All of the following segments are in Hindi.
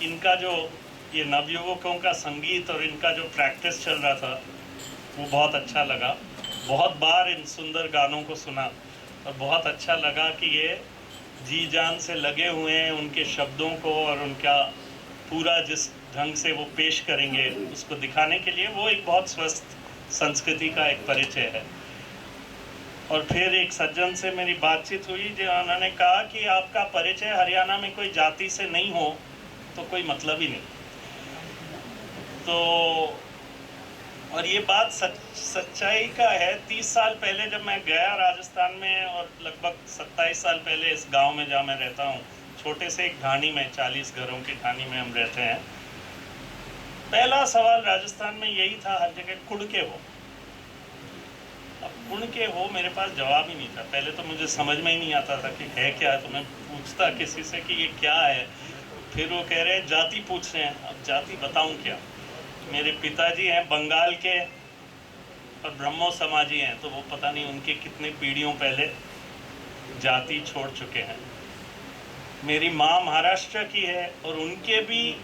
इनका जो ये नवयुवकों का संगीत और इनका जो प्रैक्टिस चल रहा था वो बहुत अच्छा लगा। बहुत बार इन सुंदर गानों को सुना और बहुत अच्छा लगा कि ये जी जान से लगे हुए हैं उनके शब्दों को, और उनका पूरा जिस ढंग से वो पेश करेंगे उसको दिखाने के लिए वो एक बहुत स्वस्थ संस्कृति का एक परिचय है। और फिर एक सज्जन से मेरी बातचीत हुई जो उन्होंने कहा कि आपका परिचय हरियाणा में कोई जाति से नहीं हो तो कोई मतलब ही नहीं। तो और ये बात सच्चाई का है। 30 साल पहले जब मैं गया राजस्थान में, और लगभग 27 साल पहले इस गांव में जहाँ मैं रहता हूँ, छोटे से एक ढाणी में, 40 घरों की ढाणी में हम रहते हैं, पहला सवाल राजस्थान में यही था हर जगह, कुड़ के हो। अब कुड़ के हो मेरे पास जवाब ही नहीं था। पहले तो मुझे समझ में ही नहीं आता था कि है क्या, तो मैं पूछता किसी से कि ये क्या है, फिर वो कह रहे हैं जाति पूछ रहे हैं। अब जाति बताऊं क्या? मेरे पिताजी हैं बंगाल के और ब्रह्मो समाजी हैं, तो वो पता नहीं उनके कितने पीढ़ियों पहले जाति छोड़ चुके हैं। मेरी माँ महाराष्ट्र की है और उनके भी,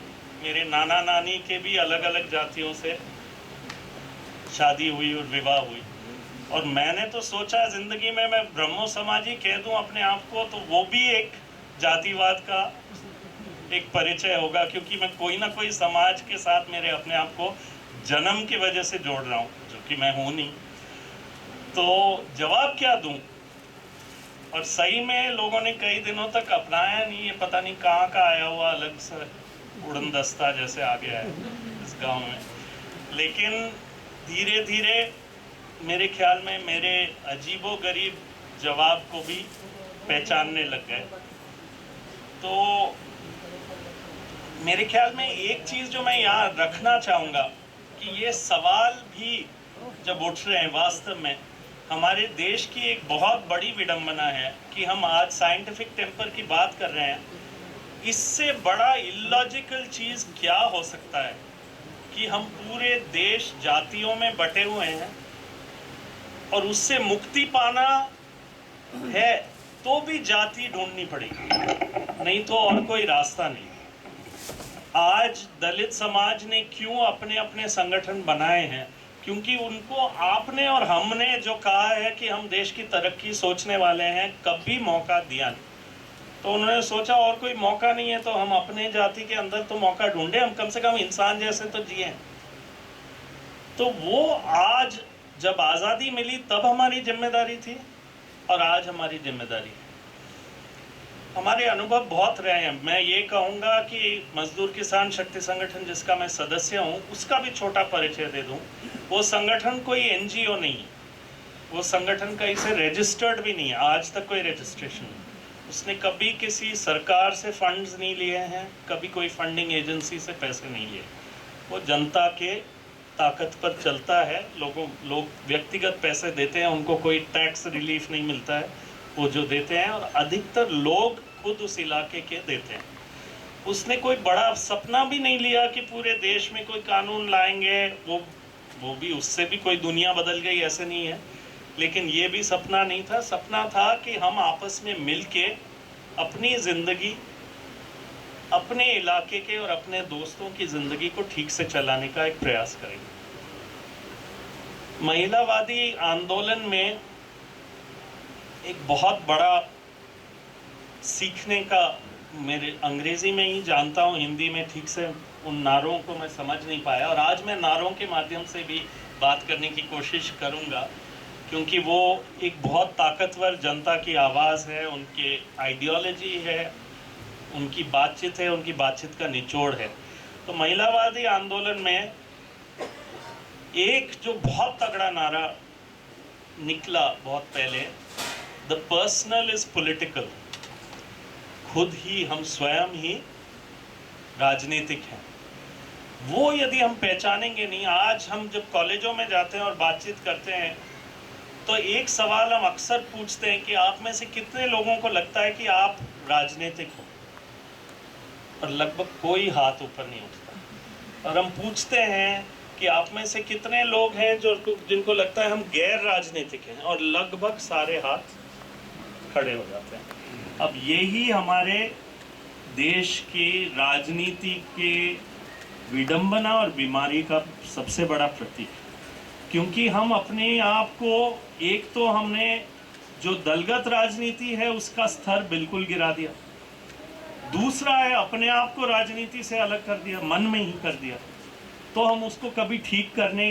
मेरे नाना नानी के भी अलग अलग जातियों से शादी हुई और विवाह हुई। और मैंने तो सोचा ज़िंदगी में मैं ब्रह्मो समाजी कह दूं अपने आप को तो वो भी एक जातिवाद का एक परिचय होगा, क्योंकि मैं कोई ना कोई समाज के साथ मेरे अपने आप को जन्म की वजह से जोड़ रहा हूँ, जो कि मैं हूँ नहीं। तो जवाब क्या दूं? और सही में लोगों ने कई दिनों तक अपनाया नहीं। ये पता नहीं कहाँ का आया हुआ अलग सा उड़न दस्ता जैसे आ गया है इस गांव में। लेकिन धीरे धीरे मेरे ख्याल में मेरे अजीबो गरीब जवाब को भी पहचानने लग गए। तो मेरे ख्याल में एक चीज़ जो मैं यहाँ रखना चाहूँगा कि ये सवाल भी जब उठ रहे हैं, वास्तव में हमारे देश की एक बहुत बड़ी विडंबना है कि हम आज साइंटिफिक टेम्पर की बात कर रहे हैं। इससे बड़ा इलॉजिकल चीज़ क्या हो सकता है कि हम पूरे देश जातियों में बटे हुए हैं और उससे मुक्ति पाना है तो भी जाति ढूंढनी पड़ेगी, नहीं तो और कोई रास्ता नहीं। आज दलित समाज ने क्यों अपने अपने संगठन बनाए हैं? क्योंकि उनको आपने और हमने जो कहा है कि हम देश की तरक्की सोचने वाले हैं, कभी मौका दिया नहीं। तो उन्होंने सोचा और कोई मौका नहीं है तो हम अपने जाति के अंदर तो मौका ढूंढे, हम कम से कम इंसान जैसे तो जिए। तो वो आज जब आज़ादी मिली तब हमारी जिम्मेदारी थी और आज हमारी जिम्मेदारी है। हमारे अनुभव बहुत रहे हैं। मैं ये कहूँगा कि मजदूर किसान शक्ति संगठन जिसका मैं सदस्य हूँ उसका भी छोटा परिचय दे दूँ। वो संगठन कोई एनजीओ नहीं है, वो संगठन कहीं से रजिस्टर्ड भी नहीं है, आज तक कोई रजिस्ट्रेशन नहीं। उसने कभी किसी सरकार से फंड्स नहीं लिए हैं, कभी कोई फंडिंग एजेंसी से पैसे नहीं लिए। वो जनता के ताकत पर चलता है। लोग व्यक्तिगत पैसे देते हैं, उनको कोई टैक्स रिलीफ नहीं मिलता है, वो जो देते हैं, और अधिकतर लोग खुद उस इलाके के देते हैं। उसने कोई बड़ा सपना भी नहीं लिया कि पूरे देश में कोई कानून लाएंगे, वो भी, उससे भी कोई दुनिया बदल गई ऐसे नहीं है। लेकिन ये भी सपना नहीं था। सपना था कि हम आपस में मिलके अपनी ज़िंदगी, अपने इलाके के और अपने दोस्तों की ज़िंदगी को ठीक से चलाने का एक प्रयास करेंगे। महिलावादी आंदोलन में एक बहुत बड़ा सीखने का, मेरे अंग्रेज़ी में ही जानता हूँ, हिंदी में ठीक से उन नारों को मैं समझ नहीं पाया, और आज मैं नारों के माध्यम से भी बात करने की कोशिश करूँगा, क्योंकि वो एक बहुत ताकतवर जनता की आवाज़ है, उनके आइडियोलॉजी है, उनकी बातचीत है, उनकी बातचीत का निचोड़ है। तो महिलावादी आंदोलन में एक जो बहुत तगड़ा नारा निकला बहुत पहले, द पर्सनल इज पॉलिटिकल, खुद ही, हम स्वयं ही राजनीतिक हैं। वो यदि हम पहचानेंगे नहीं, आज हम जब कॉलेजों में जाते हैं और बातचीत करते हैं तो एक सवाल हम अक्सर पूछते हैं कि आप में से कितने लोगों को लगता है कि आप राजनीतिक हो, और लगभग कोई हाथ ऊपर नहीं उठता। और हम पूछते हैं कि आप में से कितने लोग हैं जिनको लगता है हम गैर राजनीतिक हैं, और लगभग सारे हाथ खड़े हो जाते हैं। अब यही हमारे देश की राजनीति के विडंबना और बीमारी का सबसे बड़ा प्रतीक, क्योंकि हम अपने आप को, एक तो हमने जो दलगत राजनीति है उसका स्तर बिल्कुल गिरा दिया, दूसरा है अपने आप को राजनीति से अलग कर दिया, मन में ही कर दिया। तो हम उसको कभी ठीक करने,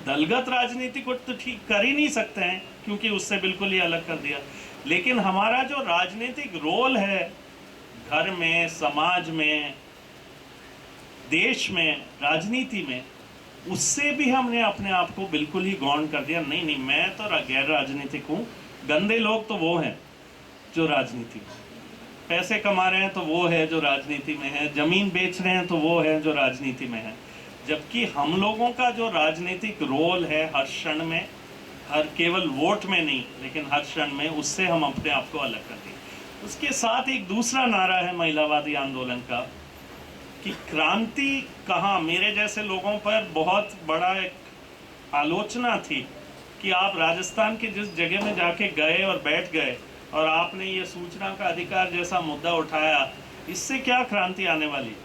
दलगत राजनीति को तो ठीक कर ही नहीं सकते हैं क्योंकि उससे बिल्कुल ही अलग कर दिया, लेकिन हमारा जो राजनीतिक रोल है घर में, समाज में, देश में, राजनीति में, उससे भी हमने अपने आप को बिल्कुल ही गौण कर दिया। नहीं नहीं, मैं तो गैर राजनीतिक हूँ। गंदे लोग तो वो हैं जो राजनीति में, पैसे कमा रहे हैं तो वो है जो राजनीति में है, जमीन बेच रहे हैं तो वो है जो राजनीति में है। जबकि हम लोगों का जो राजनीतिक रोल है हर क्षण में, हर केवल वोट में नहीं लेकिन हर क्षण में, उससे हम अपने आप को अलग कर दिए। उसके साथ एक दूसरा नारा है महिलावादी आंदोलन का कि क्रांति कहाँ। मेरे जैसे लोगों पर बहुत बड़ा एक आलोचना थी कि आप राजस्थान के जिस जगह में जाके गए और बैठ गए और आपने ये सूचना का अधिकार जैसा मुद्दा उठाया, इससे क्या क्रांति आने वाली,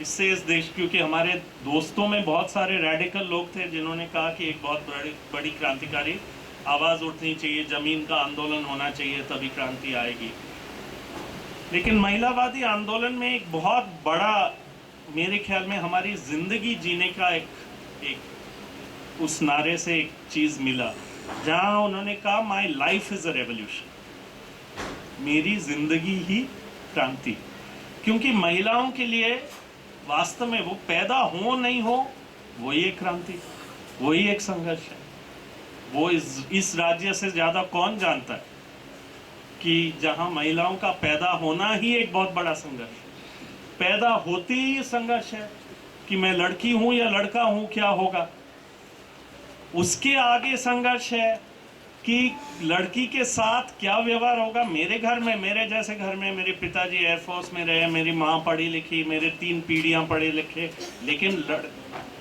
इससे इस देश, क्योंकि हमारे दोस्तों में बहुत सारे रैडिकल लोग थे जिन्होंने कहा कि एक बहुत बड़ी क्रांतिकारी आवाज़ उठनी चाहिए, ज़मीन का आंदोलन होना चाहिए, तभी क्रांति आएगी। लेकिन महिलावादी आंदोलन में एक बहुत बड़ा, मेरे ख्याल में हमारी ज़िंदगी जीने का एक उस नारे से एक चीज़ मिला, जहाँ उन्होंने कहा my life is a revolution, मेरी ज़िंदगी ही क्रांति। क्योंकि महिलाओं के लिए वास्तव में वो पैदा हो नहीं हो, वही एक क्रांति, वही एक संघर्ष है। वो इस राज्य से ज़्यादा कौन जानता है कि जहाँ महिलाओं का पैदा होना ही एक बहुत बड़ा संघर्ष, पैदा होते ही संघर्ष है कि मैं लड़की हूँ या लड़का हूँ, क्या होगा। उसके आगे संघर्ष है कि लड़की के साथ क्या व्यवहार होगा। मेरे घर में, मेरे जैसे घर में, मेरे पिताजी एयरफोर्स में रहे, मेरी माँ पढ़ी लिखी, मेरे 3 पीढ़ियाँ पढ़े लिखे, लेकिन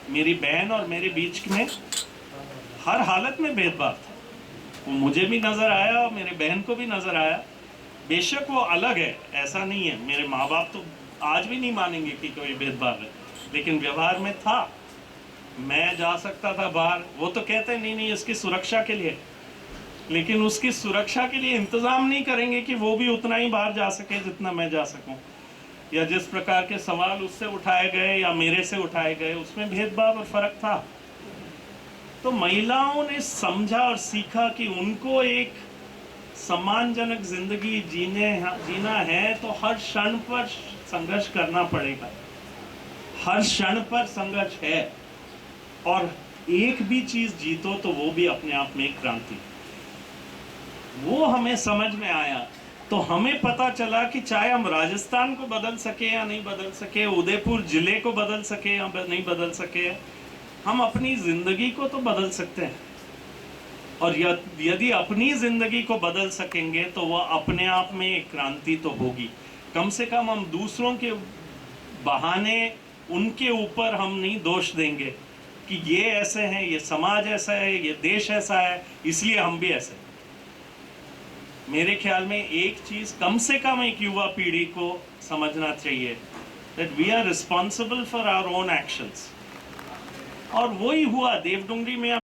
मेरी बहन और मेरे बीच में हर हालत में भेदभाव था। वो मुझे भी नज़र आया और मेरे बहन को भी नज़र आया। बेशक वो अलग है, ऐसा नहीं है, मेरे माँ बाप तो आज भी नहीं मानेंगे कि कोई भेदभाव है, लेकिन व्यवहार में था। मैं जा सकता था बाहर, वो तो कहते नहीं नहीं इसकी सुरक्षा के लिए, लेकिन उसकी सुरक्षा के लिए इंतज़ाम नहीं करेंगे कि वो भी उतना ही बाहर जा सके जितना मैं जा सकूं। या जिस प्रकार के सवाल उससे उठाए गए या मेरे से उठाए गए, उसमें भेदभाव और फर्क था। तो महिलाओं ने समझा और सीखा कि उनको एक सम्मानजनक जिंदगी जीना है तो हर क्षण पर संघर्ष करना पड़ेगा, हर क्षण पर संघर्ष है, और एक भी चीज जीतो तो वो भी अपने आप में एक क्रांति। वो हमें समझ में आया तो हमें पता चला कि चाहे हम राजस्थान को बदल सके या नहीं बदल सके, उदयपुर जिले को बदल सके या नहीं बदल सके, हम अपनी जिंदगी को तो बदल सकते हैं। और यदि अपनी जिंदगी को बदल सकेंगे तो वह अपने आप में एक क्रांति तो होगी। कम से कम हम दूसरों के बहाने उनके ऊपर हम नहीं दोष देंगे कि ये ऐसे हैं, ये समाज ऐसा है, ये देश ऐसा है, इसलिए हम भी ऐसे हैं। मेरे ख्याल में एक चीज कम से कम एक युवा पीढ़ी को समझना चाहिए, that we are responsible for our own actions। और वही हुआ देवडुंगरी में।